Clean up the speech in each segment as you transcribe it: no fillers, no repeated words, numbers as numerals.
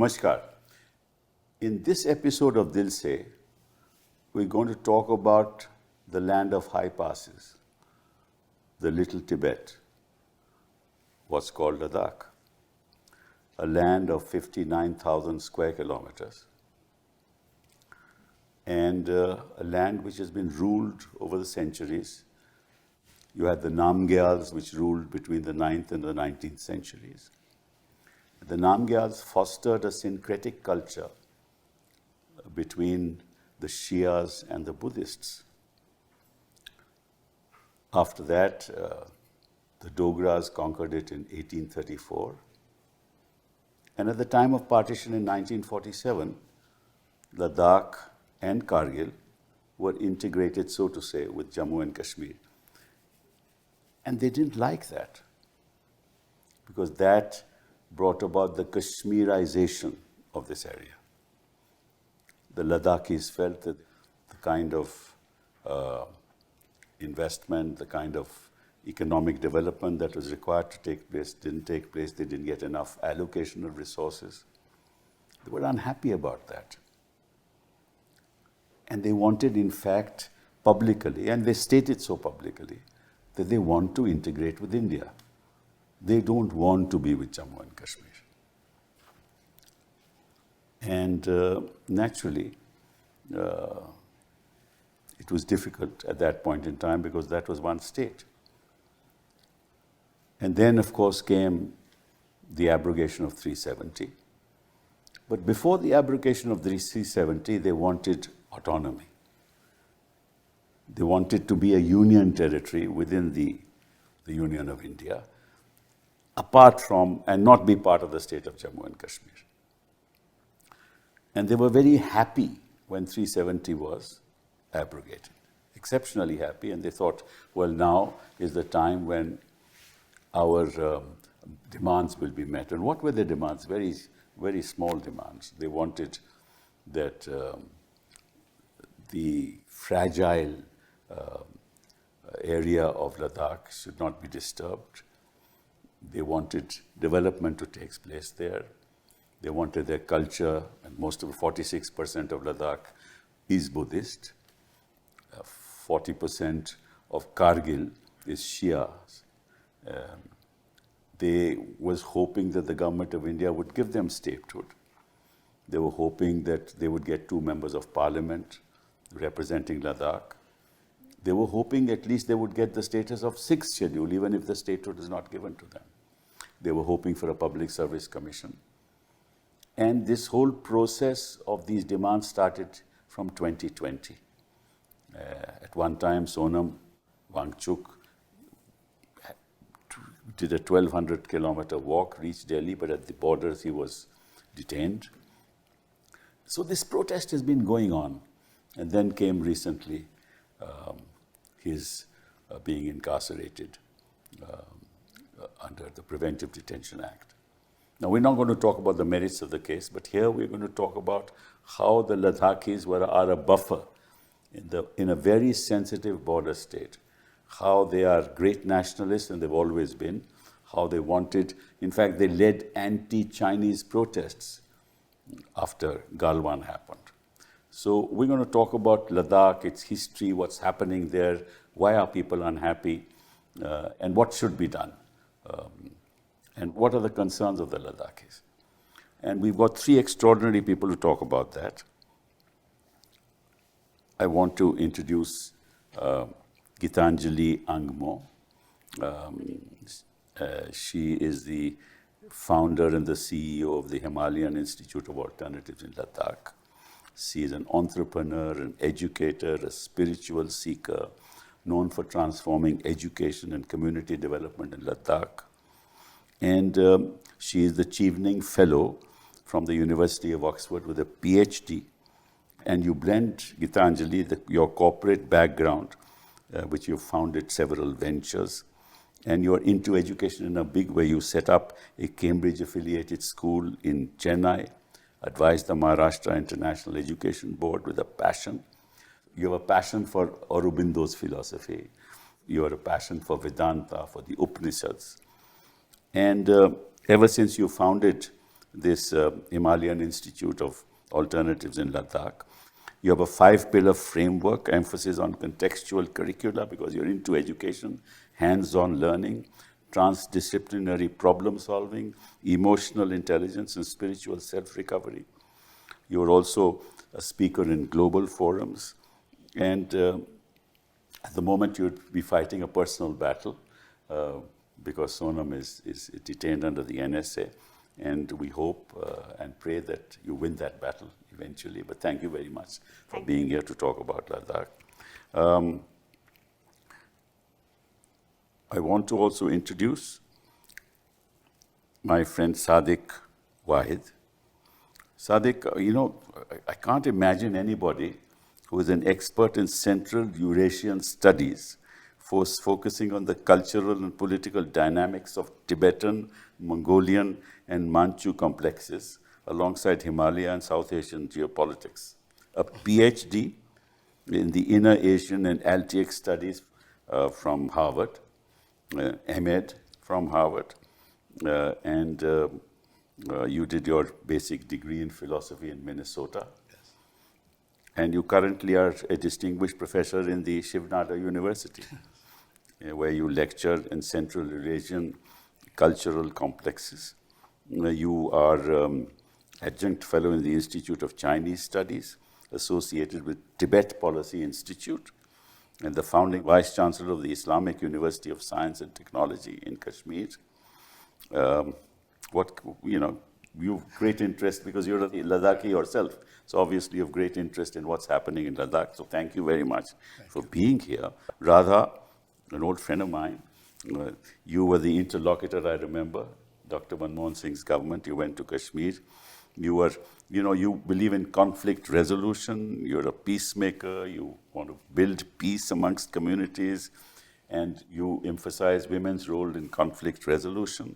Namaskar. In this episode of Dil Se, we're going to talk about the land of high passes, the Little Tibet, what's called Ladakh, a land of 59,000 square kilometers, and a land which has been ruled over the centuries. You had the Namgyals, which ruled between the 9th and the 19th centuries. The Namgyals fostered a syncretic culture between the Shias and the Buddhists. After that, the Dogras conquered it in 1834. And at the time of partition in 1947, Ladakh and Kargil were integrated, so to say, with Jammu and Kashmir. And they didn't like that, because that brought about the Kashmirization of this area. The Ladakhis felt that the kind of investment, the kind of economic development that was required to take place didn't take place. They didn't get enough allocation of resources. They were unhappy about that. And they wanted, in fact, publicly, and they stated so publicly, that they want to integrate with India. They don't want to be with Jammu and Kashmir. And naturally, it was difficult at that point in time because that was one state. And then, of course, came the abrogation of 370. But before the abrogation of 370, they wanted autonomy. They wanted to be a union territory within the Union of India, apart from, and not be part of the state of Jammu and Kashmir. And they were very happy when 370 was abrogated, exceptionally happy, and they thought, well, now is the time when our demands will be met. And what were their demands? Very, very small demands. They wanted that the fragile area of Ladakh should not be disturbed. They wanted development to take place there. They wanted their culture, and most of 46% of Ladakh is Buddhist. 40% of Kargil is Shia. They was hoping that the government of India would give them statehood. They were hoping that they would get 2 members of parliament representing Ladakh. They were hoping at least they would get the status of 6th schedule, even if the statehood is not given to them. They were hoping for a public service commission. And this whole process of these demands started from 2020. At one time, Sonam Wangchuk did a 1,200-kilometer walk, reached Delhi, but at the borders he was detained. So this protest has been going on. And then came recently his being incarcerated under the Preventive Detention Act. Now, we're not going to talk about the merits of the case, but here we're going to talk about how the Ladakhis are a buffer in a very sensitive border state, how they are great nationalists, and they've always been, how they wanted, in fact, they led anti-Chinese protests after Galwan happened. So we're going to talk about Ladakh, its history, what's happening there, why are people unhappy, and what should be done, and what are the concerns of the Ladakhis. And we've got 3 extraordinary people to talk about that. I want to introduce Gitanjali Angmo. She is the founder and the CEO of the Himalayan Institute of Alternatives in Ladakh. She is an entrepreneur, an educator, a spiritual seeker, known for transforming education and community development in Ladakh. And she is the Chevening Fellow from the University of Oxford with a PhD. And you blend, Gitanjali, your corporate background, which you founded several ventures, and you're into education in a big way. You set up a Cambridge-affiliated school in Chennai, advised the Maharashtra International Education Board with a passion. You have a passion for Aurobindo's philosophy. You have a passion for Vedanta, for the Upanishads. And ever since you founded this Himalayan Institute of Alternatives in Ladakh. You have a 5-pillar framework, emphasis on contextual curricula because you're into education, hands-on learning, transdisciplinary problem solving, emotional intelligence, and spiritual self-recovery. You're also a speaker in global forums, and at the moment you'd be fighting a personal battle because Sonam is detained under the NSA, and we hope and pray that you win that battle eventually. But thank you very much for being here to talk about Ladakh. I want to also introduce my friend Sadiq Wahid. Sadiq, you know, I can't imagine anybody who is an expert in Central Eurasian studies, focusing on the cultural and political dynamics of Tibetan, Mongolian, and Manchu complexes, alongside Himalaya and South Asian geopolitics. A PhD in the Inner Asian and Altiec studies from Harvard, MAd from Harvard, and you did your basic degree in philosophy in Minnesota. Yes. And you currently are a distinguished professor in the Shivnada University, where you lecture in Central Eurasian cultural complexes. You are adjunct fellow in the Institute of Chinese Studies, associated with Tibet Policy Institute, and the founding vice chancellor of the Islamic University of Science and Technology in Kashmir. You have great interest because you're a Ladakhi yourself. So obviously you have great interest in what's happening in Ladakh. So thank you very much for being here. Radha, an old friend of mine, you were the interlocutor, I remember, Dr. Manmohan Singh's government. You went to Kashmir. You were, you believe in conflict resolution. You're a peacemaker. You want to build peace amongst communities. And you emphasize women's role in conflict resolution.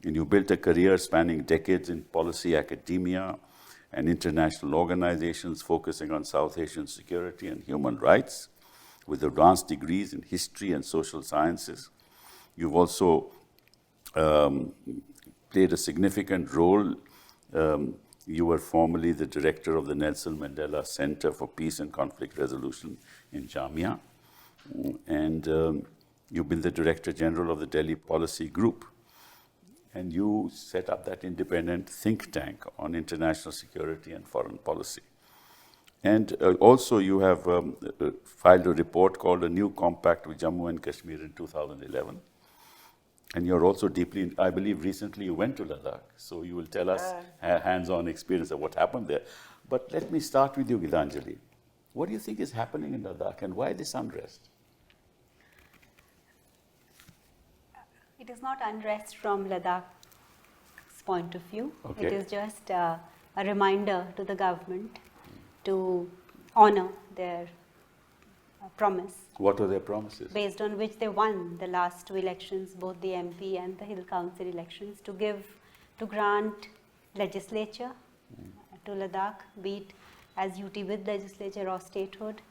And you built a career spanning decades in policy academia and international organizations focusing on South Asian security and human rights, with advanced degrees in history and social sciences. You've also played a significant role. You were formerly the director of the Nelson Mandela Center for Peace and Conflict Resolution in Jamia. And you've been the Director General of the Delhi Policy Group. And you set up that independent think tank on international security and foreign policy. And also you have filed a report called A New Compact with Jammu and Kashmir in 2011. And you're also deeply, I believe recently you went to Ladakh, so you will tell us hands-on experience of what happened there. But let me start with you, Gitanjali. What do you think is happening in Ladakh and why this unrest? It is not unrest from Ladakh's point of view. Okay. It is just a reminder to the government to honor their promise. What are their promises? Based on which they won the last two elections, both the MP and the Hill Council elections, to grant legislature to Ladakh, be it as UT with legislature or statehood,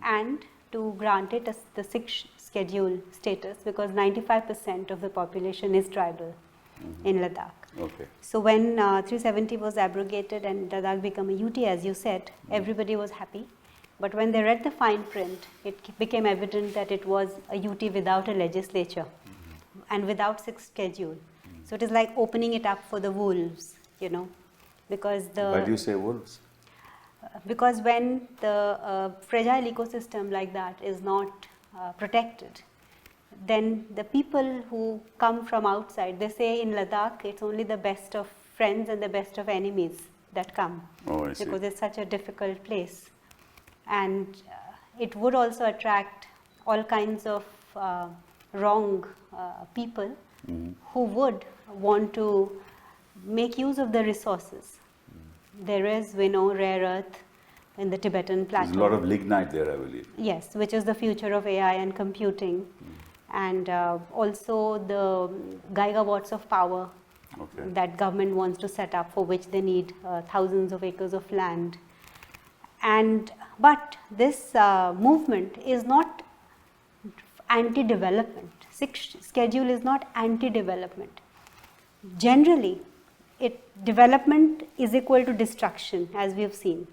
and to grant it as the 6th schedule status, because 95% of the population is tribal in Ladakh. Okay. So when 370 was abrogated and Ladakh became a UT, as you said, everybody was happy. But when they read the fine print, it became evident that it was a UT without a legislature and without 6th schedule. So it is like opening it up for the wolves, because the... Why do you say wolves? Because when the fragile ecosystem like that is not protected, then the people who come from outside, they say in Ladakh, it's only the best of friends and the best of enemies that come. Oh, I see. Because it's such a difficult place. And it would also attract all kinds of wrong people who would want to make use of the resources. There is, we know, rare earth in the Tibetan plateau. There's a lot of lignite there, I believe. Yes, which is the future of AI and computing. And also the gigawatts of power that government wants to set up, for which they need thousands of acres of land. But this movement is not anti-development. 6th schedule is not anti-development. Generally, development is equal to destruction, as we have seen,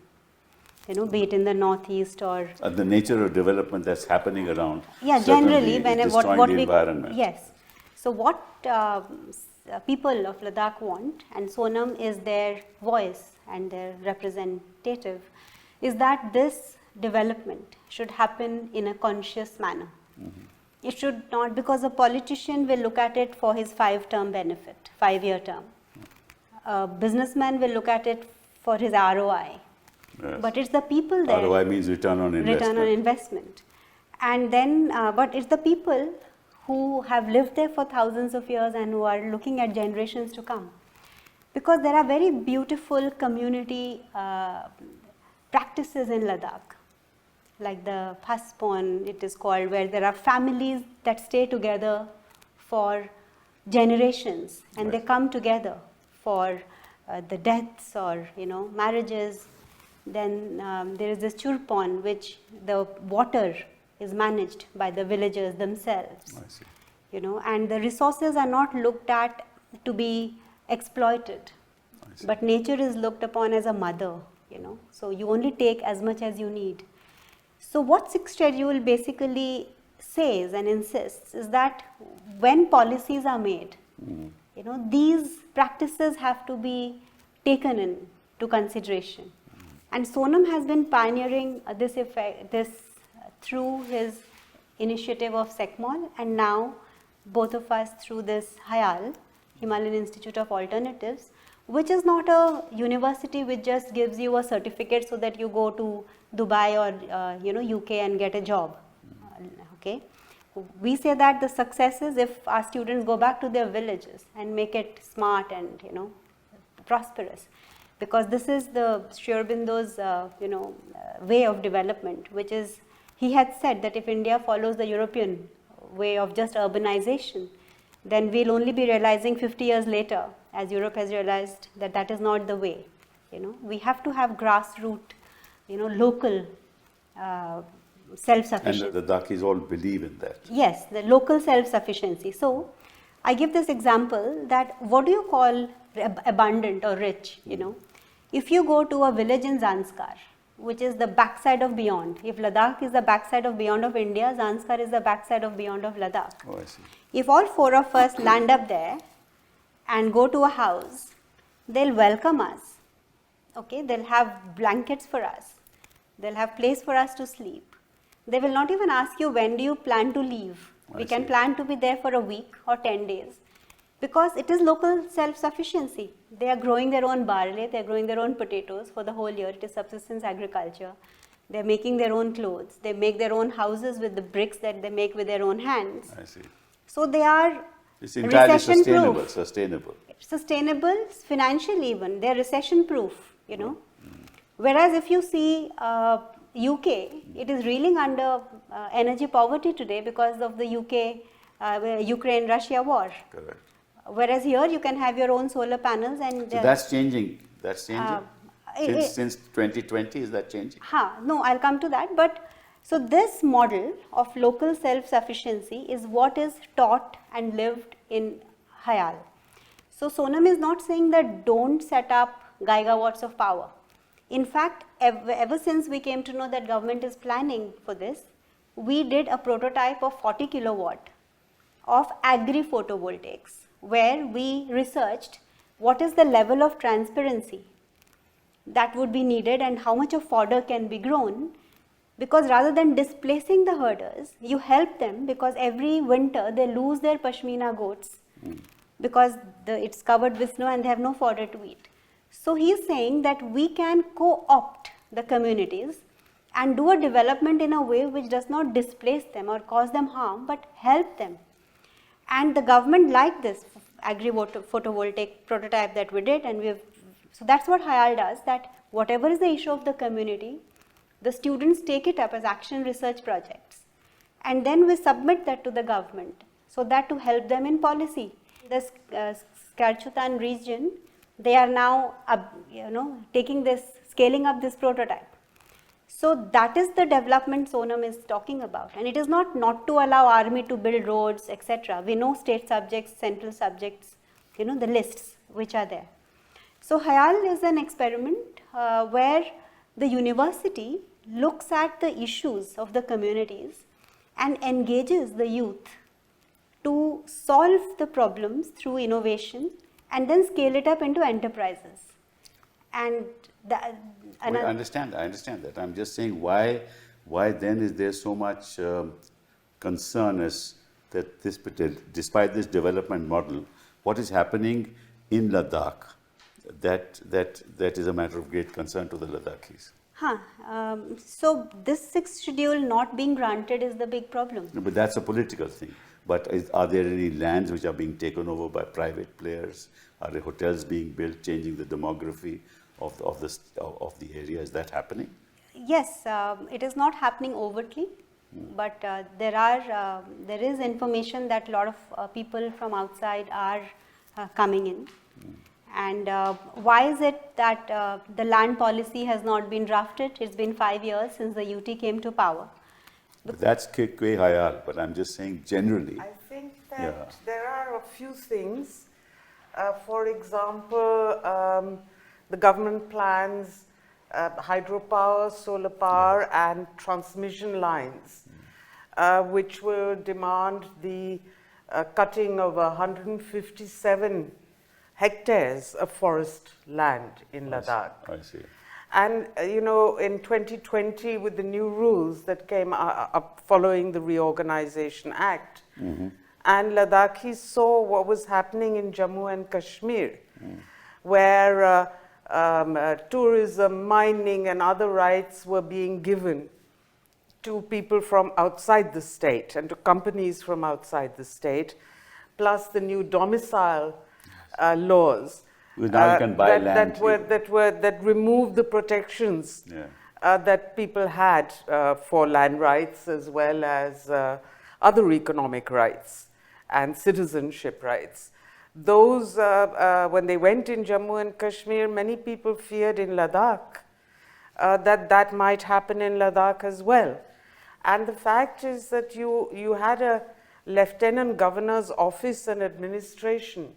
be it in the northeast or the nature of development that's happening around. Yeah, generally, when what we environment. Yes. So what people of Ladakh want, and Sonam is their voice and their representative, is that this development should happen in a conscious manner. It should not, because a politician will look at it for his 5-term benefit, 5-year term. A businessman will look at it for his ROI. Yes. But it's the people there. ROI means return on investment. Return on investment. And then, but it's the people who have lived there for thousands of years and who are looking at generations to come. Because there are very beautiful community practices in Ladakh, like the Paspon, it is called, where there are families that stay together for generations, and they come together for the deaths or marriages. Then there is this Churpon, which the water is managed by the villagers themselves. I see. And the resources are not looked at to be exploited, but nature is looked upon as a mother. So you only take as much as you need. So what 6th schedule basically says and insists is that when policies are made, these practices have to be taken into consideration. And Sonam has been pioneering this through his initiative of SECMOL, and now both of us through this HIAL, Himalayan Institute of Alternatives, which is not a university which just gives you a certificate so that you go to Dubai or UK and get a job. Okay, we say that the success is if our students go back to their villages and make it smart and prosperous, because this is the Sri Aurobindo's way of development, which is, he had said that if India follows the European way of just urbanization, then we'll only be realizing 50 years later, as Europe has realized, that that is not the way. We have to have grassroots, local self-sufficiency. And the Ladakhis all believe in that. Yes, the local self-sufficiency. So, I give this example that what do you call abundant or rich, If you go to a village in Zanskar, which is the backside of beyond, if Ladakh is the backside of beyond of India, Zanskar is the backside of beyond of Ladakh. Oh, I see. If all 4 of us land up there and go to a house, they'll welcome us. Okay, they'll have blankets for us. They'll have place for us to sleep. They will not even ask you, when do you plan to leave? We can plan to be there for a week or 10 days. Because it is local self-sufficiency. They are growing their own barley, they are growing their own potatoes for the whole year. It is subsistence agriculture. They are making their own clothes. They make their own houses with the bricks that they make with their own hands. I see. So they are It's entirely recession-proof. sustainable. Sustainable, financially even. They are recession-proof, Whereas if you see UK, it is reeling under energy poverty today because of the Ukraine-Russia war. Correct. Whereas here you can have your own solar panels and... So that's changing. That's changing. Since 2020, is that changing? No, I'll come to that. But so this model of local self-sufficiency is what is taught and lived in HIAL. So Sonam is not saying that don't set up gigawatts of power. In fact, ever since we came to know that government is planning for this, we did a prototype of 40 kilowatt of agri-photovoltaics, where we researched what is the level of transparency that would be needed and how much of fodder can be grown, because rather than displacing the herders, you help them, because every winter they lose their Pashmina goats because it's covered with snow and they have no fodder to eat. So he is saying that we can co-opt the communities and do a development in a way which does not displace them or cause them harm, but help them. And the government liked this agri-photovoltaic prototype that we did, and so that's what HIAL does, that whatever is the issue of the community, the students take it up as action research projects. And then we submit that to the government, so that to help them in policy. The Skarchutan region, they are now taking this, scaling up this prototype. So that is the development Sonam is talking about, and it is not to allow army to build roads, etc. We know state subjects, central subjects, the lists which are there. So Hayal is an experiment where the university looks at the issues of the communities and engages the youth to solve the problems through innovation and then scale it up into enterprises. And I understand that. I'm just saying why then is there so much concern as that this, despite this development model, what is happening in Ladakh, that is a matter of great concern to the Ladakhis. So this sixth schedule not being granted is the big problem. No, but that's a political thing. But are there any lands which are being taken over by private players? Are there hotels being built, changing the demography of the area? Is that happening? Yes, it is not happening overtly, but there is information that a lot of people from outside are coming in. And why is it that the land policy has not been drafted? It's been 5 years since the UT came to power. But that's Kwe Hayal, but I'm just saying generally. I think that there are a few things. For example, the government plans hydropower, solar power, and transmission lines, which will demand the cutting of 157 hectares of forest land in Ladakh. I see. And, you know, in 2020, with the new rules that came up following the Reorganization Act, and Ladakhis saw what was happening in Jammu and Kashmir, where tourism, mining, and other rights were being given to people from outside the state and to companies from outside the state, plus the new domicile laws. Now you can buy land that removed the protections that people had for land rights as well as other economic rights and citizenship rights. Those, when they went in Jammu and Kashmir, many people feared in Ladakh that might happen in Ladakh as well. And the fact is that you had a lieutenant governor's office and administration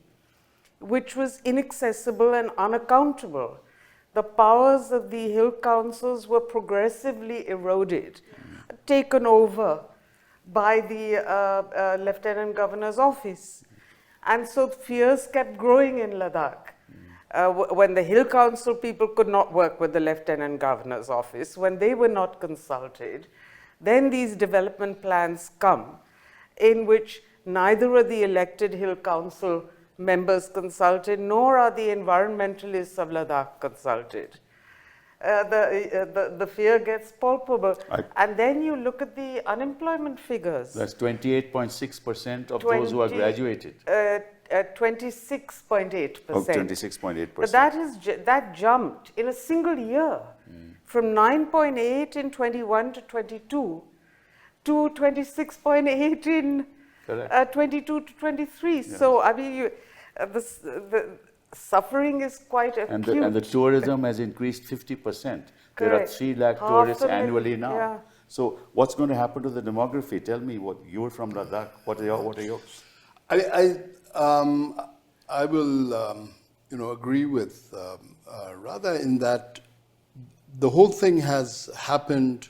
which was inaccessible and unaccountable. The powers of the hill councils were progressively eroded, taken over by the lieutenant governor's office. And so fears kept growing in Ladakh. When the hill council people could not work with the lieutenant governor's office, when they were not consulted, then these development plans come in which neither are the elected hill council members consulted, nor are the environmentalists of Ladakh consulted. The fear gets palpable. And then you look at the unemployment figures. That's 28.6% of those who are graduated. 26.8%. Oh, 26.8%. But that jumped in a single year from 9.8 in 21 to 22 to 26.8 in 22 to 23. Yes. So, I mean, the suffering is quite acute. And the tourism has increased 50%. There are 3 lakh tourists annually now. Yeah. So, what's going to happen to the demography? Tell me, you're from Ladakh. What are yours? I will, agree with Radha in that the whole thing has happened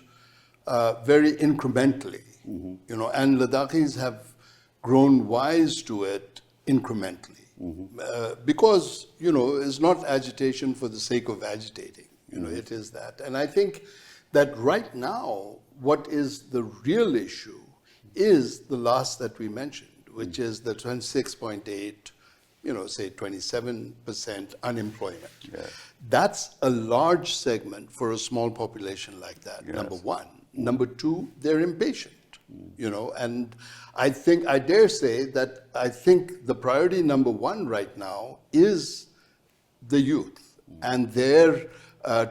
very incrementally, and Ladakhis have grown wise to it incrementally. Because, it's not agitation for the sake of agitating, it is that. And I think that right now, what is the real issue is the last that we mentioned, which is the 26.8, say 27% unemployment. Yes. That's a large segment for a small population like that, yes. Number one. Number two, they're impatient. And I dare say that I think the priority number one right now is the youth and their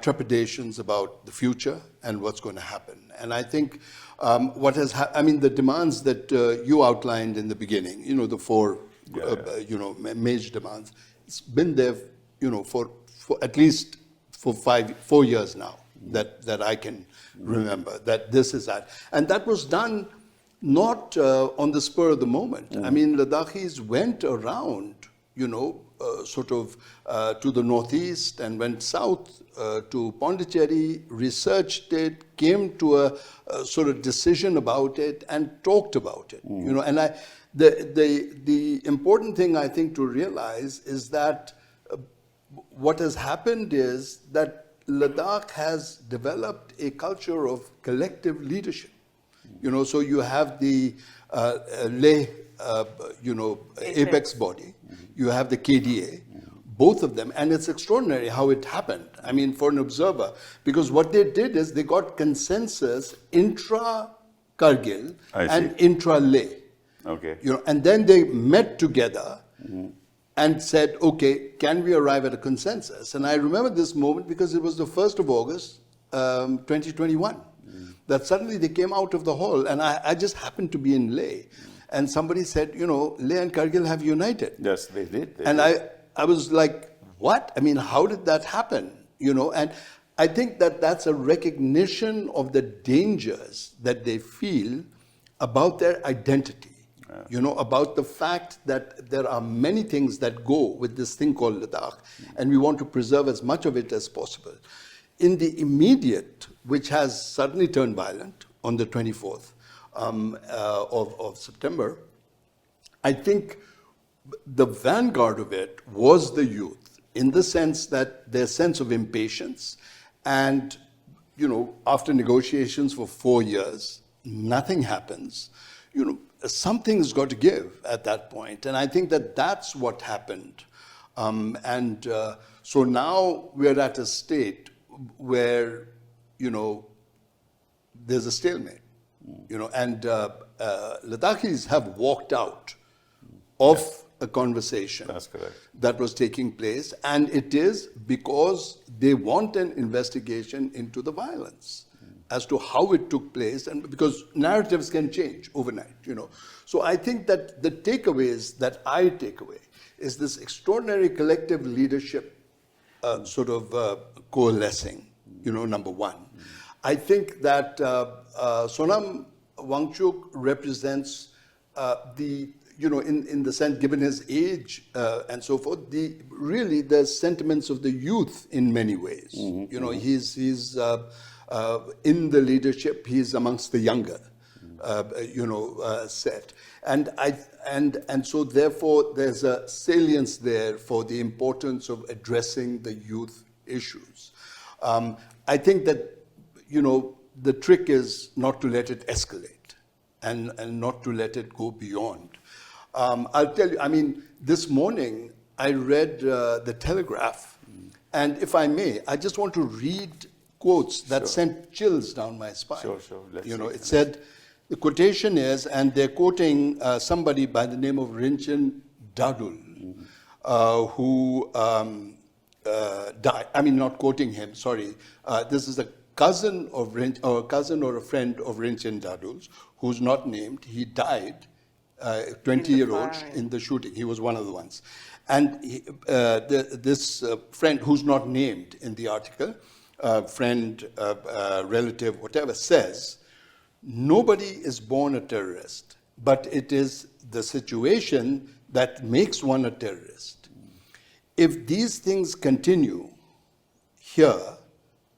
trepidations about the future and what's going to happen. And I think the demands that you outlined in the beginning, the 4, major demands, it's been there, for at least for 4 years now that I can remember that this is that. And that was done not on the spur of the moment. I mean, Ladakhis went around, to the northeast and went south to Pondicherry, researched it, came to a sort of decision about it, and talked about it. You know, and the important thing I think to realize is that what has happened is that Ladakh has developed a culture of collective leadership. You know, so you have the Leh, apex body, you have the KDA, both of them, and it's extraordinary how it happened. I mean, for an observer, because what they did is they got consensus intra-Kargil and intra-Leh. Okay. You know, and then they met together and said, okay, can we arrive at a consensus? And I remember this moment because it was the 1st of August, 2021, that suddenly they came out of the hall, and I just happened to be in Leh. And somebody said, you know, Leh and Kargil have united. Yes, they did. And I was like, what? I mean, how did that happen? You know, and I think that that's a recognition of the dangers that they feel about their identity. You know, about the fact that there are many things that go with this thing called Ladakh, and we want to preserve as much of it as possible. In the immediate, which has suddenly turned violent on the 24th of September, I think the vanguard of it was the youth, in the sense that their sense of impatience, and, you know, after negotiations for 4 years, nothing happens. You know, something's got to give at that point. And I think that that's what happened. So now we're at a state where, you know, there's a stalemate, you know, and Ladakhis have walked out of a conversation That's correct. that was taking place, and it is because they want an investigation into the violence as to how it took place, and because narratives can change overnight, you know. So I think that the takeaways that I take away is this extraordinary collective leadership coalescing, you know, number one. I think that Sonam Wangchuk represents you know, in the sense, given his age and so forth, really the sentiments of the youth in many ways. You know, he's in the leadership, he's amongst the younger, you know, set. And so therefore there's a salience there for the importance of addressing the youth issues. I think that, you know, the trick is not to let it escalate and not to let it go beyond. I'll tell you, I mean, this morning I read the Telegraph, and if I may, I just want to read quotes that sent chills down my spine. Sure. You know, it said, the quotation is, and they're quoting somebody by the name of Rinchen Dadul, who died. I mean, not quoting him, sorry. This is a cousin of or a friend of Rinchen Dadul's, who's not named. He died, 20-year-old, in the shooting. He was one of the ones. And this friend, who's not named in the article, friend, relative, whatever, says, nobody is born a terrorist, but it is the situation that makes one a terrorist. If these things continue here,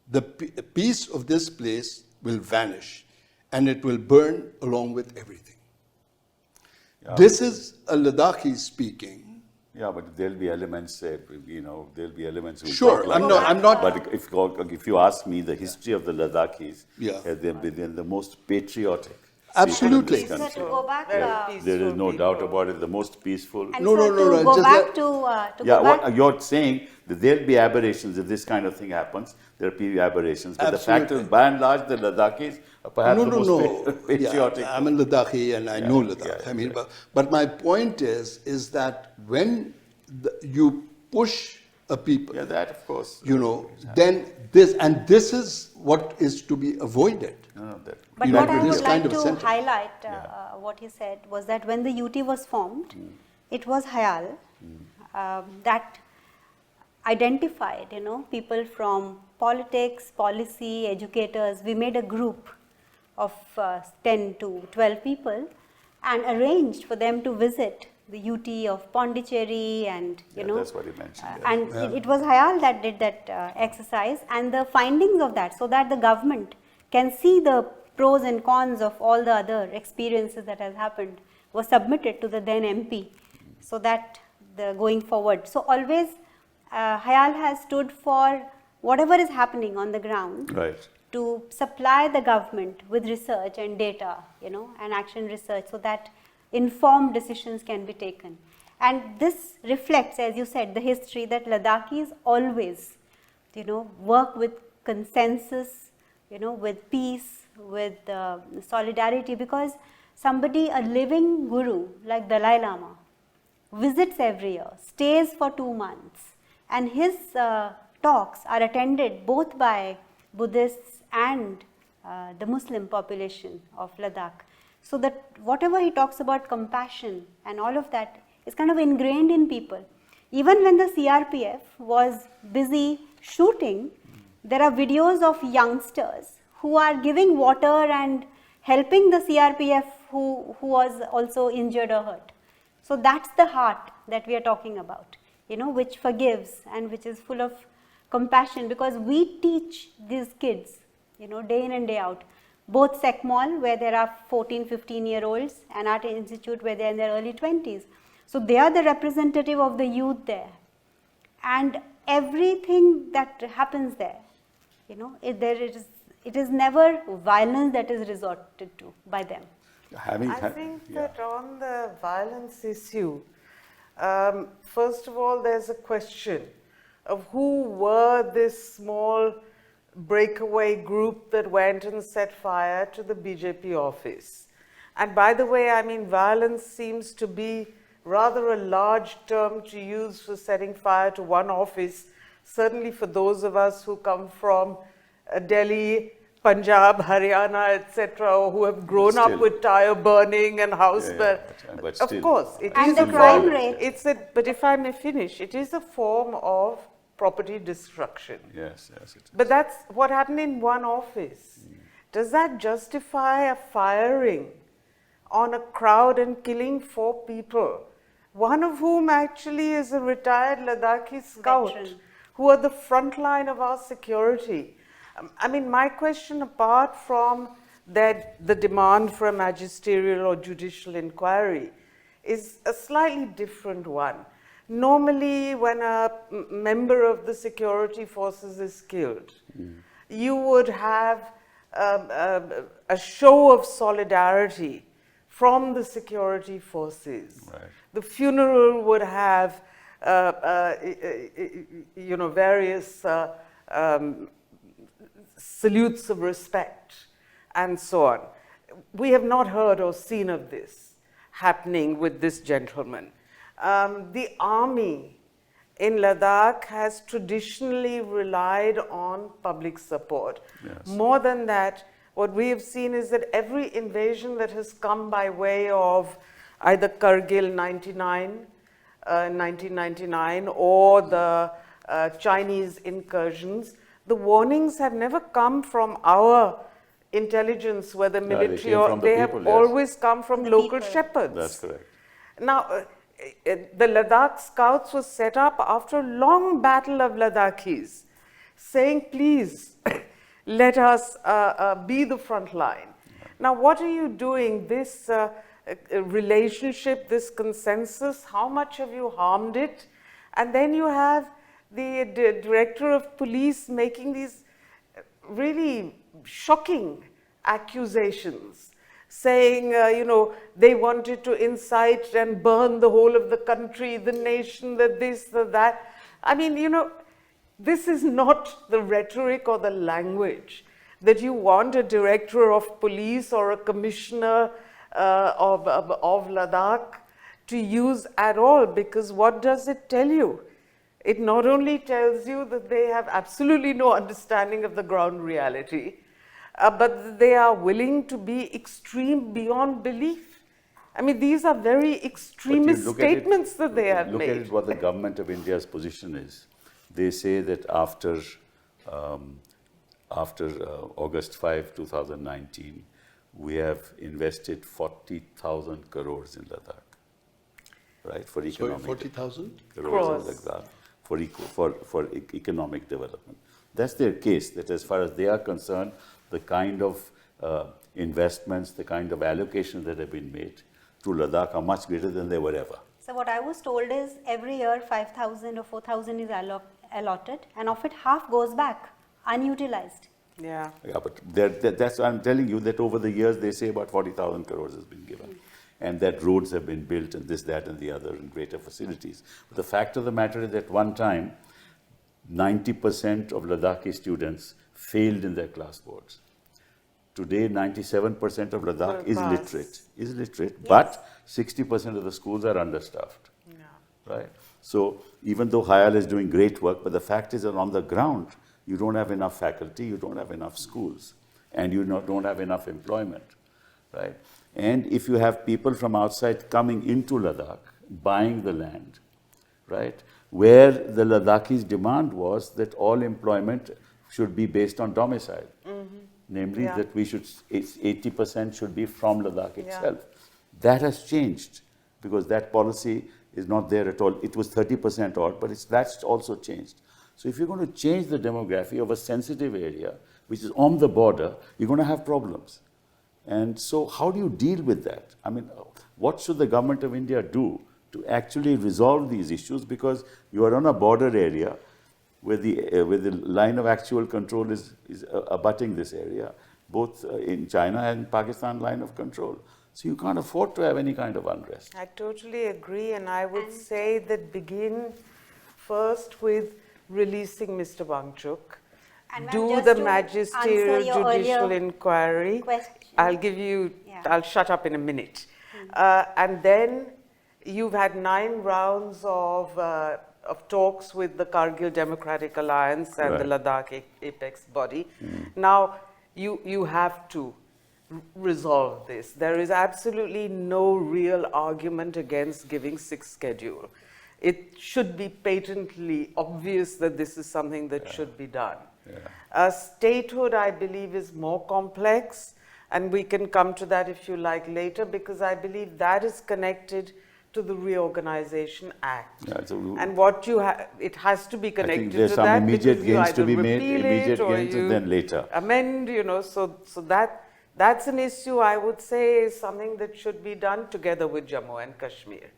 the peace of this place will vanish, and it will burn along with everything. Yeah. This is a Ladakhi speaking. Yeah, but there'll be elements, you know, there'll be elements. Sure, I'm not. But if you ask me, the history of the Ladakis, they've been the most patriotic. Absolutely. So to go back, there is no doubt about it. The most peaceful. And to go back to you're saying that there'll be aberrations if this kind of thing happens. There'll be aberrations, but Absolutely. the fact is, by and large, the Ladakis are perhaps the most patriotic. Yeah, I'm a Ladakhi and I know Ladakh. I mean, but my point is that when you push a people, that of course, you know, then this is what is to be avoided. But what I would like to highlight, what he said, was that when the UT was formed, it was Hayal that identified, you know, people from politics, policy, educators. We made a group of 10 to 12 people and arranged for them to visit the UT of Pondicherry, and that's what he mentioned. and it was Hayal that did that exercise, and the findings of that, so that the government can see the pros and cons of all the other experiences that has happened, was submitted to the then MP, so that the going forward. So always Hayal has stood for whatever is happening on the ground, Right. to supply the government with research and data, and action research, so that informed decisions can be taken. And this reflects, as you said, the history that Ladakhis always, work with consensus, with peace, with solidarity, because somebody, a living guru like Dalai Lama, visits every year, stays for 2 months, and his talks are attended both by Buddhists and the Muslim population of Ladakh. So that whatever he talks about compassion and all of that is kind of ingrained in people. Even when the CRPF was busy shooting, there are videos of youngsters who are giving water and helping the CRPF who was also injured or hurt. So that's the heart that we are talking about, which forgives and which is full of compassion, because we teach these kids, day in and day out, both SECMOL, where there are 14, 15-year-olds, and Art Institute, where they're in their early 20s. So they are the representative of the youth there. And everything that happens there, it is never violence that is resorted to by them. I think that on the violence issue, first of all, there's a question of who were this small breakaway group that went and set fire to the BJP office. And by the way, I mean, violence seems to be rather a large term to use for setting fire to one office, certainly for those of us who come from Delhi, Punjab, Haryana, etc., or who have grown up with tire burning and house burning. But of course, it and is the crime rate. But if I may finish, it is a form of property destruction. Yes, it is. But that's what happened in one office. Does that justify a firing on a crowd and killing 4 people, one of whom actually is a retired Ladakhi scout, who are the front line of our security? I mean, my question, apart from the demand for a magisterial or judicial inquiry, is a slightly different one. Normally, when a member of the security forces is killed, you would have a show of solidarity from the security forces. Right. The funeral would have, various salutes of respect and so on. We have not heard or seen of this happening with this gentleman. The army in Ladakh has traditionally relied on public support. Yes. More than that, what we have seen is that every invasion that has come by way of either Kargil 1999, or the Chinese incursions, the warnings have never come from our intelligence, whether military or they have always come from local shepherds. That's correct. Now, the Ladakh Scouts was set up after a long battle of Ladakhis, saying, please, let us be the front line. Now, what are you doing? This relationship, this consensus, how much have you harmed it? And then you have the director of police making these really shocking accusations, saying, they wanted to incite and burn the whole of the country, the nation, that this, that. I mean, this is not the rhetoric or the language that you want a director of police or a commissioner of Ladakh to use at all, because what does it tell you? It not only tells you that they have absolutely no understanding of the ground reality, but they are willing to be extreme beyond belief. I mean, these are very extremist statements that they have made. Look at what the government of India's position is. They say that after August 5, 2019, we have invested 40,000 crores in Ladakh. right, for Sorry, economic 40,000? crores like that, for economic development. That's their case, that as far as they are concerned, the kind of investments, the kind of allocations that have been made to Ladakh are much greater than they were ever. So what I was told is every year 5,000 or 4,000 is allotted, and of it half goes back unutilized. Yeah. Yeah, but that's why I'm telling you that over the years they say about 40,000 crores has been given, and that roads have been built and this, that, and the other, and greater facilities. But the fact of the matter is that one time, 90% of Ladakhi students failed in their class boards. Today, 97% of Ladakh is literate, but 60% of the schools are understaffed. Yeah. Right? So even though Hayal is doing great work, but the fact is that on the ground, you don't have enough faculty, you don't have enough schools, and you don't have enough employment, right? And if you have people from outside coming into Ladakh, buying the land, right, where the Ladakhis' demand was that all employment should be based on domicile, namely that we should, 80% should be from Ladakh itself. That has changed because that policy is not there at all. It was 30% odd, but that's also changed. So if you're going to change the demography of a sensitive area, which is on the border, you're going to have problems. And so how do you deal with that? I mean, what should the government of India do to actually resolve these issues? Because you are on a border area where the line of actual control is abutting this area, both in China and Pakistan line of control. So you can't afford to have any kind of unrest. I totally agree, and I would say that begin first with releasing Mr. Wangchuk, And do just the to magisterial answer your judicial earlier inquiry. question. I'll shut up in a minute. And then you've had 9 rounds of talks with the Kargil Democratic Alliance and the Ladakh apex body. Now, you have to resolve this. There is absolutely no real argument against giving 6th schedule. It should be patently obvious that this is something that should be done. Statehood, I believe, is more complex, and we can come to that if you like later, because I believe that is connected to the Reorganization Act. And what it has to be connected to that. I think there's some immediate gains to be made, and then later. Amend, so that's an issue I would say is something that should be done together with Jammu and Kashmir.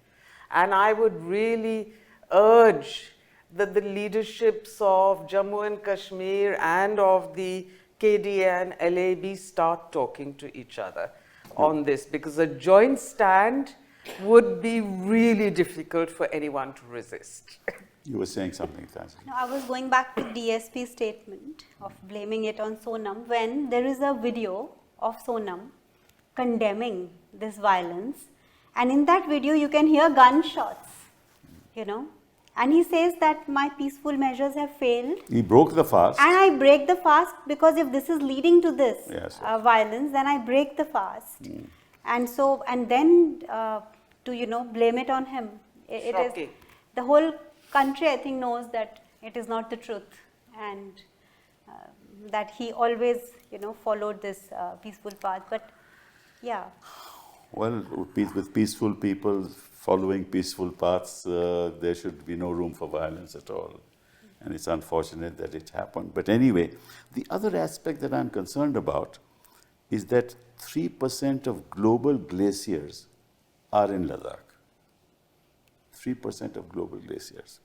And I would really urge that the leaderships of Jammu and Kashmir and of the KDA and LAB start talking to each other on this, because a joint stand would be really difficult for anyone to resist. You were saying something, Gitanjali. No, I was going back to DSP's statement of blaming it on Sonam, when there is a video of Sonam condemning this violence, and in that video you can hear gunshots, and he says that my peaceful measures have failed. He broke the fast. And I break the fast because if this is leading to this violence, then I break the fast. And then to blame it on him. It is, the whole country, I think, knows that it is not the truth, and that he always followed this peaceful path. But yeah. Well, with peaceful people following peaceful paths, there should be no room for violence at all. And it's unfortunate that it happened. But anyway, the other aspect that I'm concerned about is that 3% of global glaciers are in Ladakh. 3% of global glaciers.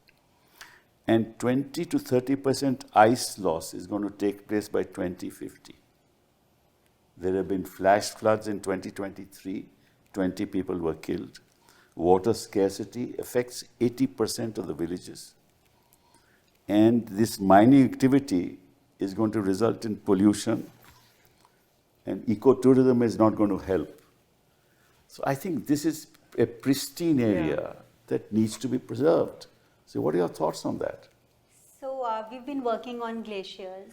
And 20 to 30% ice loss is going to take place by 2050. There have been flash floods in 2023. 20 people were killed. Water scarcity affects 80% of the villages. And this mining activity is going to result in pollution, and ecotourism is not going to help. So I think this is a pristine area that needs to be preserved. So what are your thoughts on that? So we've been working on glaciers,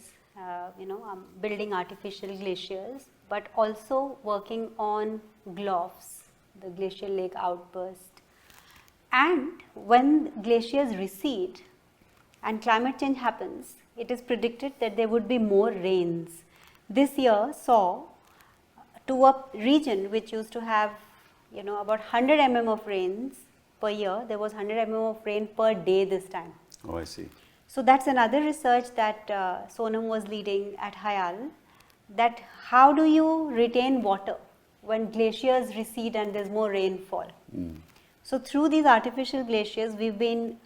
building artificial glaciers, but also working on GLOFs, the glacial lake outburst. And when glaciers recede and climate change happens, it is predicted that there would be more rains. This year saw to a region which used to have about 100 mm of rains per year. There was 100 mm of rain per day this time. Oh, I see. So that's another research that Sonam was leading at Hayal, that how do you retain water when glaciers recede and there's more rainfall. So through these artificial glaciers, we've been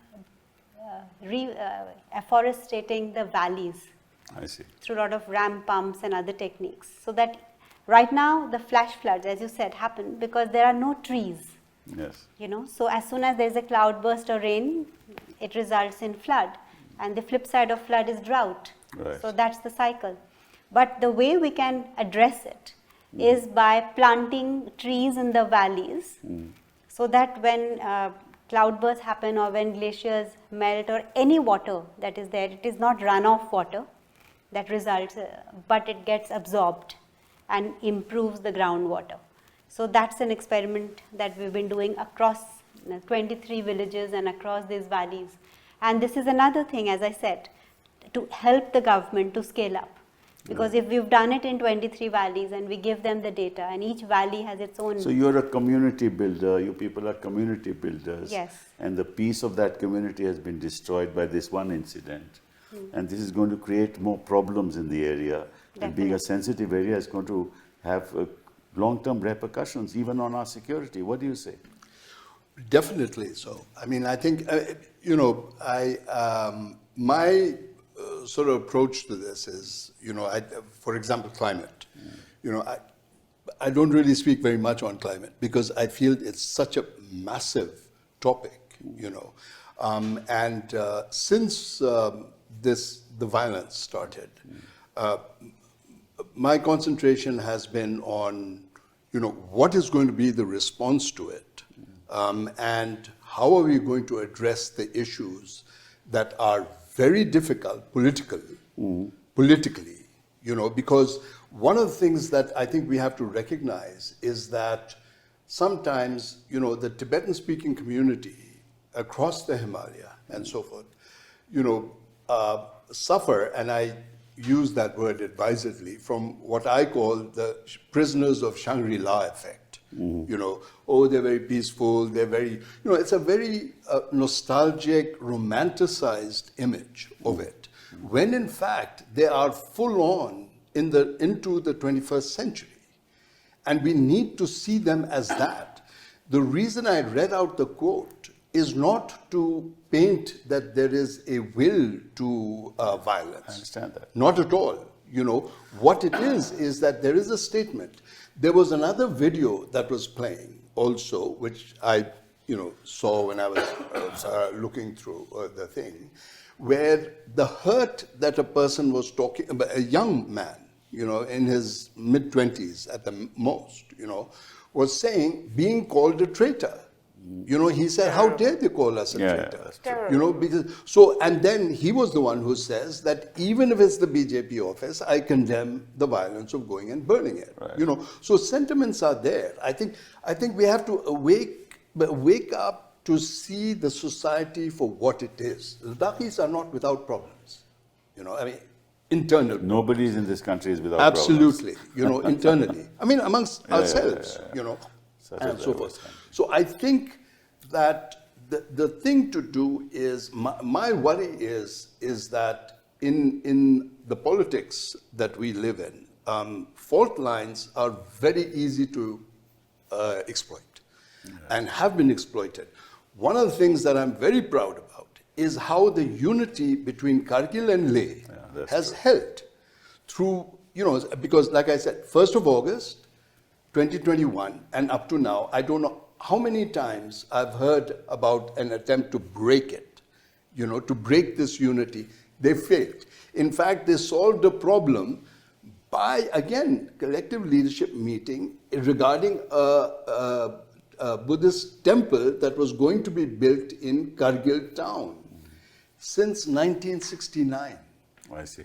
afforestating the valleys. I see. Through a lot of ram pumps and other techniques. So that right now the flash floods, as you said, happen because there are no trees. Yes. You know, so as soon as there is a cloudburst or rain, it results in flood. And the flip side of flood is drought. Right. So that's the cycle. But the way we can address it is by planting trees in the valleys, so that when cloudbursts happen or when glaciers melt or any water that is there, it is not runoff water that results, but it gets absorbed and improves the groundwater. So that's an experiment that we've been doing across 23 villages and across these valleys. And this is another thing, as I said, to help the government to scale up. Because if we've done it in 23 valleys and we give them the data and each valley has its own... So you're a community builder, you people are community builders. Yes. And the peace of that community has been destroyed by this one incident. And this is going to create more problems in the area. And being a sensitive area is going to have long-term repercussions even on our security. What do you say? Definitely so. I mean, I think, my sort of approach to this is, for example, climate. I don't really speak very much on climate because I feel it's such a massive topic, and since the violence started, my concentration has been on, what is going to be the response to it, and how are we going to address the issues that are very difficult politically, because one of the things that I think we have to recognize is that sometimes, the Tibetan-speaking community across the Himalaya and so forth, suffer, and I use that word advisedly, from what I call the prisoners of Shangri-La effect. They're very peaceful, they're very, it's a very nostalgic, romanticized image of it, when in fact they are full on into the 21st century. And we need to see them as that. The reason I read out the quote is not to paint that there is a will to violence. I understand that. Not at all. What it is that there is a statement. There was another video that was playing also, which I, saw when I was looking through the thing, where the hurt that a person was talking about, a young man, in his mid-20s at the most, was saying, being called a traitor. He said, how dare they call us a traitor? That's true. Because and then he was the one who says that even if it's the BJP office, I condemn the violence of going and burning it. Right. So sentiments are there. I think we have to wake up to see the society for what it is. Ladakhis are not without problems. Internally. Nobody in this country is without Absolutely. problems. Internally. Amongst ourselves, Such and as so I was forth. saying. So I think that the thing to do is, my worry is that in the politics that we live in, fault lines are very easy to exploit and have been exploited. One of the things that I'm very proud about is how the unity between Kargil and Leh has held through, because like I said, 1st of August, 2021 and up to now, I don't know how many times I've heard about an attempt to break it, to break this unity. They failed. In fact, they solved the problem by, again, collective leadership meeting regarding a Buddhist temple that was going to be built in Kargil town since 1969. I see.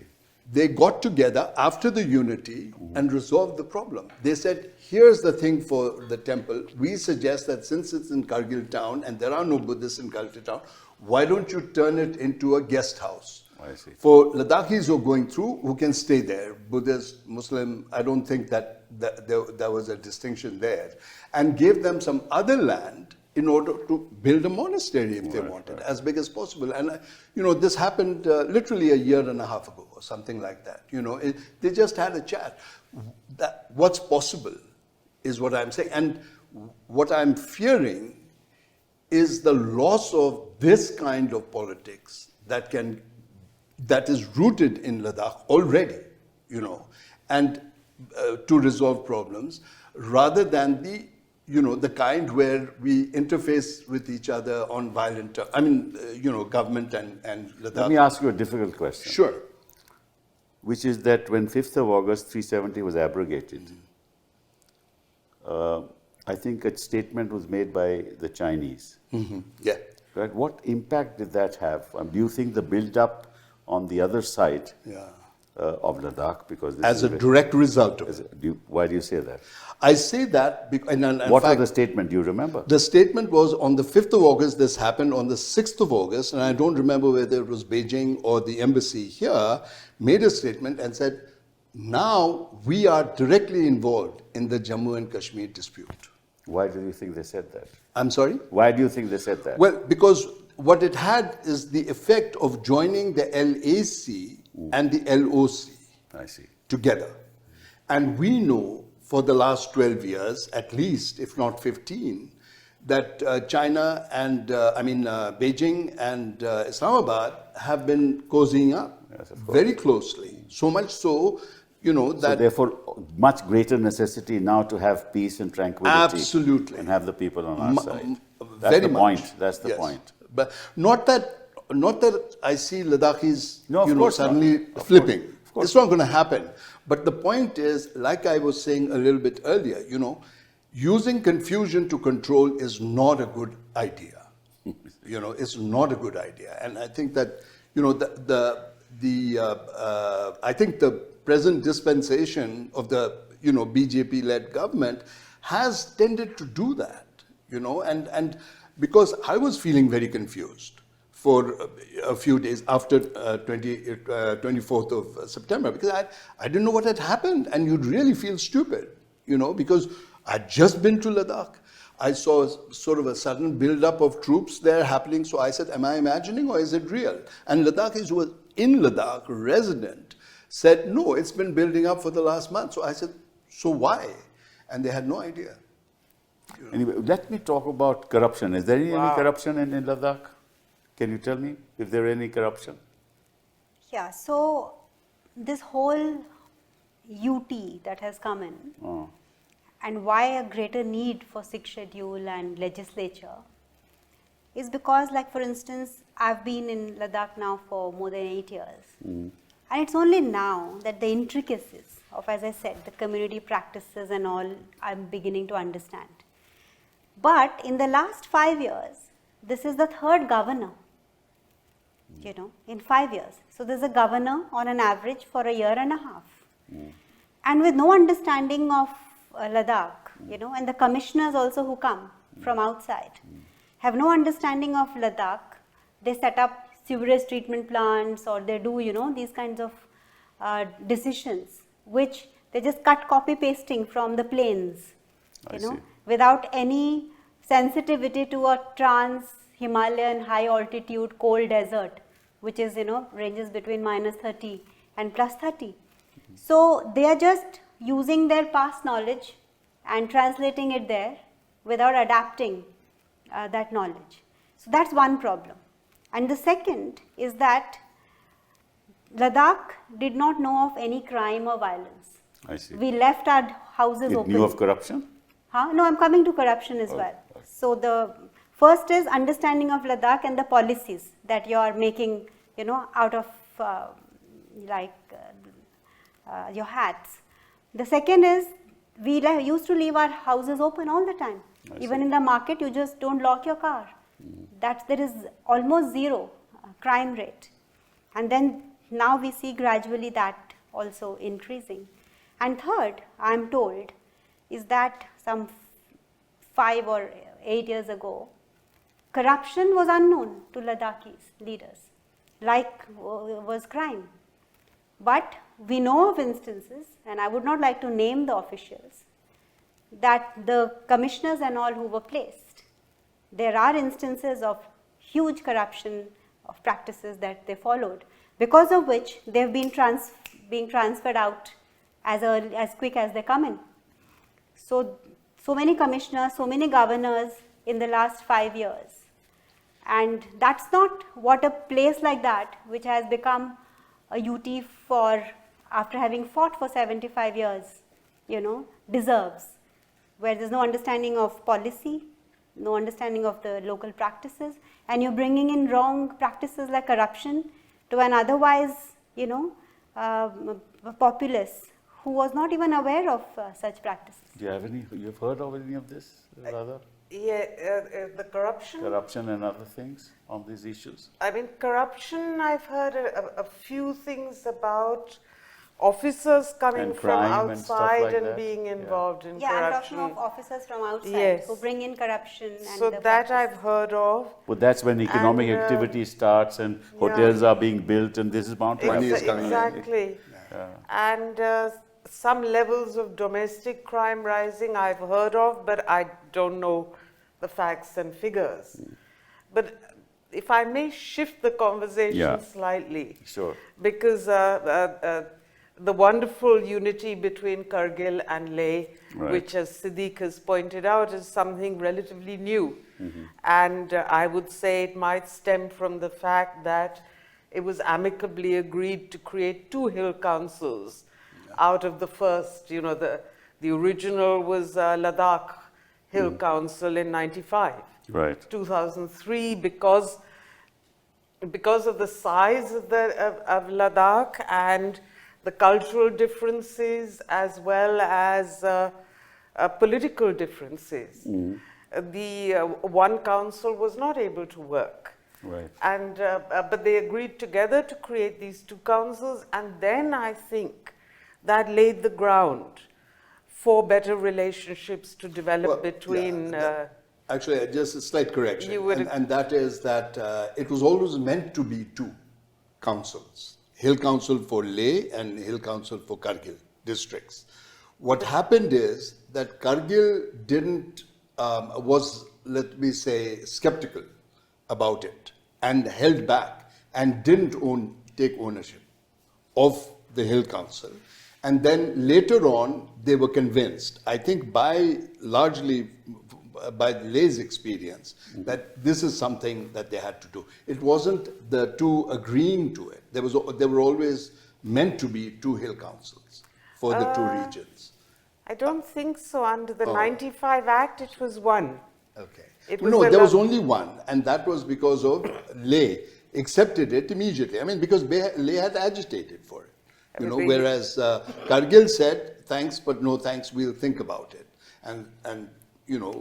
They got together after the unity and resolved the problem. They said, here's the thing for the temple. We suggest that since it's in Kargil town and there are no Buddhists in Kargil town, why don't you turn it into a guest house? I see. For Ladakhis who are going through, who can stay there, Buddhist, Muslim, I don't think that there was a distinction there, and gave them some other land in order to build a monastery if they wanted, as big as possible. And, this happened literally a year and a half ago or something like that. They just had a chat. What's possible is what I'm saying. And what I'm fearing is the loss of this kind of politics that is rooted in Ladakh already, and to resolve problems, rather than the kind where we interface with each other on violent terms. I mean, government and Ladakh. Let me ask you a difficult question. Sure. Which is that when 5th of August 370 was abrogated, I think a statement was made by the Chinese. Yeah. Right? What impact did that have? Do you think the build-up on the other side of Ladakh, because this As a direct result of it. Why do you say that? I say that because, What was the statement? Do you remember? The statement was on the 5th of August, this happened on the 6th of August, and I don't remember whether it was Beijing or the embassy here, made a statement and said, now we are directly involved in the Jammu and Kashmir dispute. Why do you think they said that? I'm sorry? Why do you think they said that? Well, because what it had is the effect of joining the LAC and the LOC I see. together. And we know for the last 12 years, at least, if not 15, that China and, Beijing and Islamabad have been cozying up very closely. So much so, that... So therefore, much greater necessity now to have peace and tranquility. Absolutely. And have the people on our side. That's Very the much. point. That's the Yes. point. But not that I see Ladakhis, No, of course suddenly not. Of flipping. course. Of course. It's not going to happen. But the point is, like I was saying a little bit earlier, using confusion to control is not a good idea. It's not a good idea. And I think that, I think the present dispensation of the, BJP-led government has tended to do that, and because I was feeling very confused for a few days after 24th of September, because I didn't know what had happened, and you'd really feel stupid, because I'd just been to Ladakh. I saw sort of a sudden build-up of troops there happening, so I said, am I imagining or is it real? And Ladakhis who were in Ladakh, resident, said, no, it's been building up for the last month. So I said, so why? And they had no idea. Anyway, let me talk about corruption. Is there any corruption in Ladakh? Can you tell me if there is any corruption? Yeah, so this whole UT that has come in, and why a greater need for 6th schedule and legislature is because, like for instance, I've been in Ladakh now for more than 8 years. And it's only now that the intricacies of, as I said, the community practices and all, I'm beginning to understand. But in the last 5 years, this is the 3rd governor, in 5 years. So there's a governor on an average for a year and a half. And with no understanding of Ladakh, and the commissioners also who come from outside have no understanding of Ladakh. They set up sewerage treatment plants, or they do, these kinds of decisions, which they just cut copy pasting from the plains, without any sensitivity to a trans-Himalayan high altitude cold desert, which is, ranges between -30 and +30. So they are just using their past knowledge and translating it there without adapting that knowledge. So that's one problem. And the second is that Ladakh did not know of any crime or violence. I see. We left our houses It open. knew of corruption? No, I'm coming to corruption as well. Okay. So the first is understanding of Ladakh and the policies that you are making, out of your hats. The second is we used to leave our houses open all the time. Even in the market, you just don't lock your car. There is almost zero crime rate. And then now we see gradually that also increasing. And third, I am told, is that some 5 or 8 years ago, corruption was unknown to Ladakhis leaders, like was crime. But we know of instances, and I would not like to name the officials, that the commissioners and all who were placed there are instances of huge corruption of practices that they followed, because of which they've been being transferred out as quick as they come in. So many commissioners, so many governors in the last 5 years. And that's not what a place like that, which has become a UT for, after having fought for 75 years, deserves, where there's no understanding of policy, no understanding of the local practices, and you're bringing in wrong practices like corruption to an otherwise, populace who was not even aware of such practices. Do you have any, you've heard of any of this, Radha? Yeah, the corruption. Corruption and other things on these issues? I mean, corruption, I've heard a few things about officers coming And from crime and stuff outside like and that? being Yeah. involved in Yeah, I'm corruption. talking of officers from outside Yes. who bring in corruption. And So the that I've practices. heard of. But that's when economic And, activity starts and hotels are being built and this is bound to Money happen. is coming in. Exactly. And some levels of domestic crime rising I've heard of, but I don't know the facts and figures. But if I may shift the conversation Yeah. slightly, Sure. because the wonderful unity between Kargil and Leh, Right. which as Sadiq has pointed out is something relatively new. And I would say it might stem from the fact that it was amicably agreed to create 2 hill councils out of the first, the original was Ladakh Hill Council in 95. Right. 2003, because of the size of Ladakh and the cultural differences as well as political differences. The one council was not able to work. Right. And but they agreed together to create these 2 councils, and then I think that laid the ground for better relationships to develop Well, between. Actually, just a slight correction, You would- and that is that it was always meant to be 2 councils, Hill Council for Leh and Hill Council for Kargil districts. What happened is that Kargil was, let me say, skeptical about it and held back and didn't take ownership of the Hill Council. And then later on, they were convinced, I think largely by Leh's experience, that this is something that they had to do. It wasn't the 2 agreeing to it. There were always meant to be 2 Hill Councils for the 2 regions. I don't think so. Under the 95 Act, it was 1. Okay. It was No, a there was lo- only 1, and that was because of Leh accepted it immediately. I mean, because Leh had agitated for it, whereas Kargil said, thanks, but no thanks, we'll think about it, and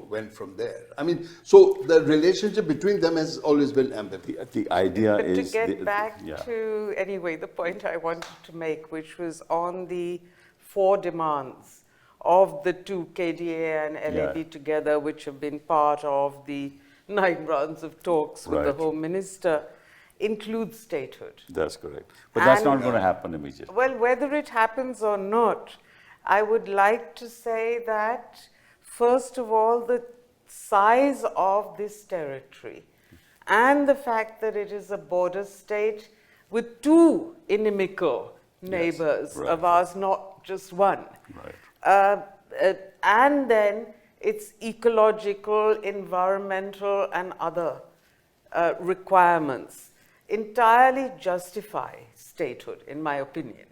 went from there. I mean, so the relationship between them has always been ambivalent. The idea But to is... get back yeah. to, anyway, the point I wanted to make, which was on the 4 demands of the 2 KDA and LAB Yeah. together, which have been part of the 9 rounds of talks with the Right. Home Minister, includes statehood. That's correct. But that's not And, going to happen immediately. Well, whether it happens or not, I would like to say that, first of all, the size of this territory and the fact that it is a border state with 2 inimical neighbors right. of ours, not just 1. Right. And then its ecological, environmental, and other requirements entirely justify statehood, in my opinion.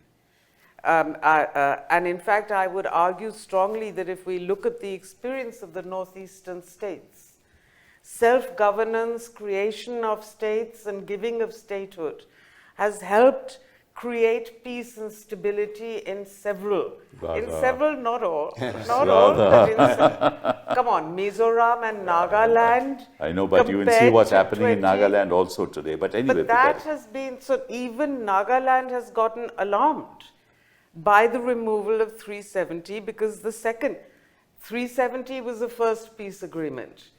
And in fact, I would argue strongly that if we look at the experience of the northeastern states, self-governance, creation of states, and giving of statehood has helped create peace and stability in several, not all, but in come on, Mizoram and Nagaland. I know, but you will see compared what's to happening in 20 Nagaland also today. But anyway, But that has been, so even Nagaland has gotten alarmed by the removal of 370, because the second, 370 was the first peace agreement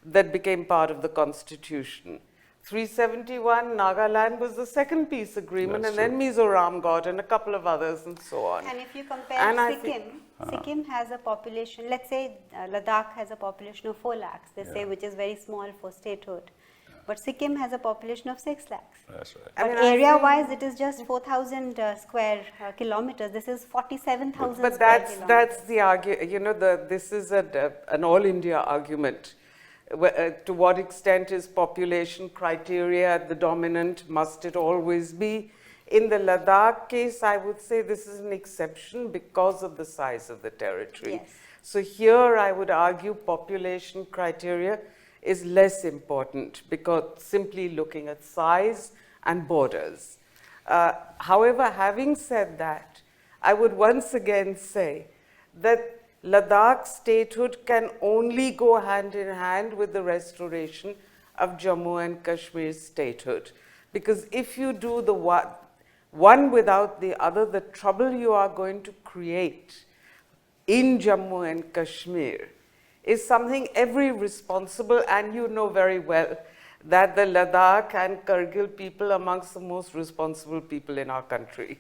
that became part of the constitution. 371, Nagaland was the second peace agreement, That's and then Mizoram got, and a couple of others, and so on. And if you compare And I Sikkim, Sikkim has a population, let's say Ladakh has a population of 4 lakhs, they say, which is very small for statehood. But Sikkim has a population of 6 lakhs. That's right. But area-wise, it is just 4,000 square kilometers. This is 47,000 But square kilometers. that's the argument, you know, this is an all-India argument. To what extent is population criteria the dominant? Must it always be? In the Ladakh case, I would say this is an exception because of the size of the territory. Yes. So here I would argue population criteria is less important because simply looking at size and borders. However, having said that, I would once again say that Ladakh statehood can only go hand in hand with the restoration of Jammu and Kashmir statehood. Because if you do the one without the other, the trouble you are going to create in Jammu and Kashmir is something every responsible, and you know very well that the Ladakh and Kargil people are amongst the most responsible people in our country.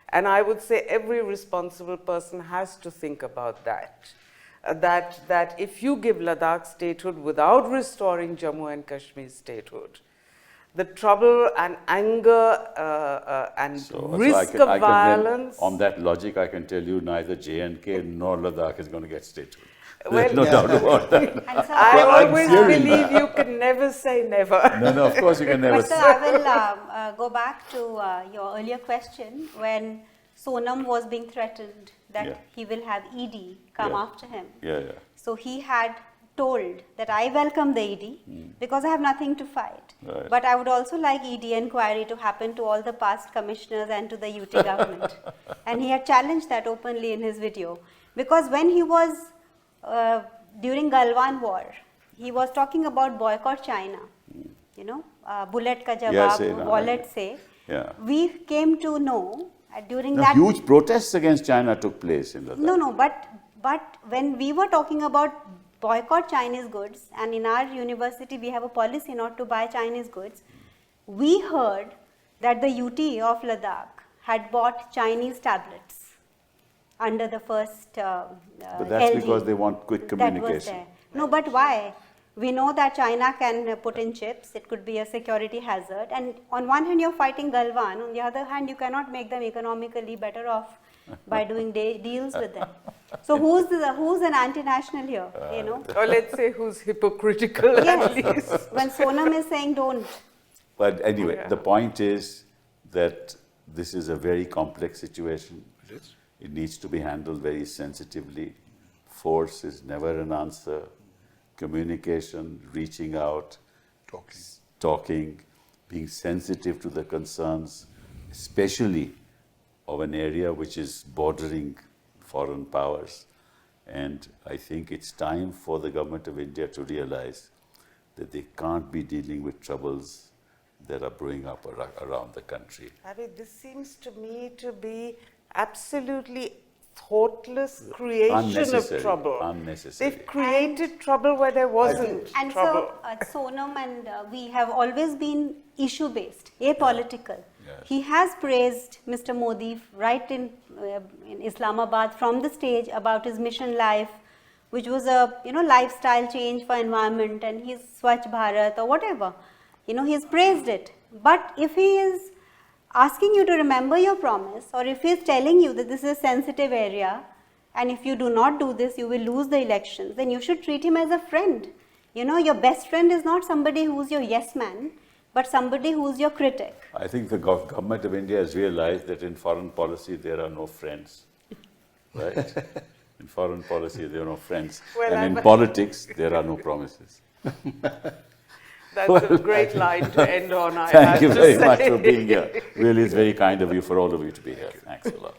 And I would say every responsible person has to think about that. That if you give Ladakh statehood without restoring Jammu and Kashmir statehood, the trouble and anger and risk of violence. On that logic, I can tell you neither J&K nor Ladakh is going to get statehood. Well, There's no doubt about that. And so I always hearing believe you can never say never. No, of course you can never But sir, say. I will go back to your earlier question when Sonam was being threatened that he will have ED come after him. Yeah. So he had told that I welcome the ED because I have nothing to fight. Right. But I would also like ED inquiry to happen to all the past commissioners and to the UT government. And he had challenged that openly in his video. Because when he was during Galwan war, he was talking about boycott China. You know, bullet ka jawab, wallet se. Yeah. We came to know during No, that huge protests against China took place in Ladakh. No, but when we were talking about boycott Chinese goods, and in our university we have a policy not to buy Chinese goods, we heard that the UT of Ladakh had bought Chinese tablets under the first But that's LG because they want quick that was communication. there. No, but why? We know that China can put in chips, it could be a security hazard, and on one hand you're fighting Galwan, on the other hand you cannot make them economically better off by doing deals with them. So who's an anti-national here, you know? Or let's say who's hypocritical at least. Yes, when Sonam is saying don't. But anyway, the point is that this is a very complex situation. It is. It needs to be handled very sensitively. Force is never an answer. Communication, reaching out, talking, being sensitive to the concerns, especially of an area which is bordering foreign powers. And I think it's time for the government of India to realize that they can't be dealing with troubles that are brewing up around the country. I mean, this seems to me to be absolutely thoughtless creation of trouble. Unnecessary. They've created trouble where there wasn't And trouble. so Sonam and we have always been issue-based, apolitical. Yes. He has praised Mr. Modi right in Islamabad from the stage about his mission life, which was a lifestyle change for environment, and his Swachh Bharat or whatever. He's praised it. But if he is asking you to remember your promise, or if he is telling you that this is a sensitive area, and if you do not do this, you will lose the elections, then you should treat him as a friend. Your best friend is not somebody who's your yes man, but somebody who's your critic. I think the government of India has realized that in foreign policy there are no friends, right? In foreign policy there are no friends, Well, and in politics there are no promises. That's a great line to end on, I Thank have you to very say. much for being here. Really, it's very kind of you, for all of you to be here. Thanks a lot.